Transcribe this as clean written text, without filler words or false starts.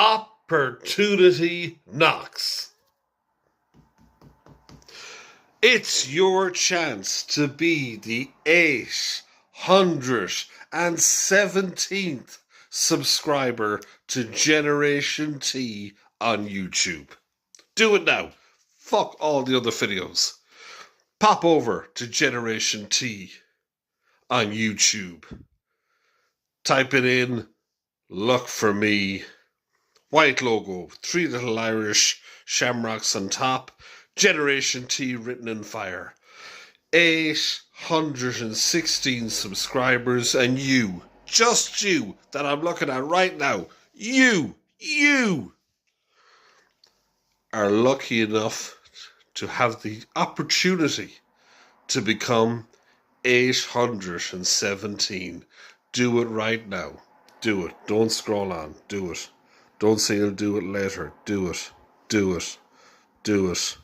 Opportunity knocks. It's your chance to be the 817th subscriber to Generation T on YouTube. Do it now. Fuck all the other videos. Pop over to Generation T on YouTube. Type it in. Look for me. White logo, 3 little Irish shamrocks on top. Generation T written in fire. 816 subscribers, and you, just you, that I'm looking at right now, you are lucky enough to have the opportunity to become 817. Do it right now. Do it. Don't scroll on. Do it. Don't say you'll do it later. Do it. Do it. Do it.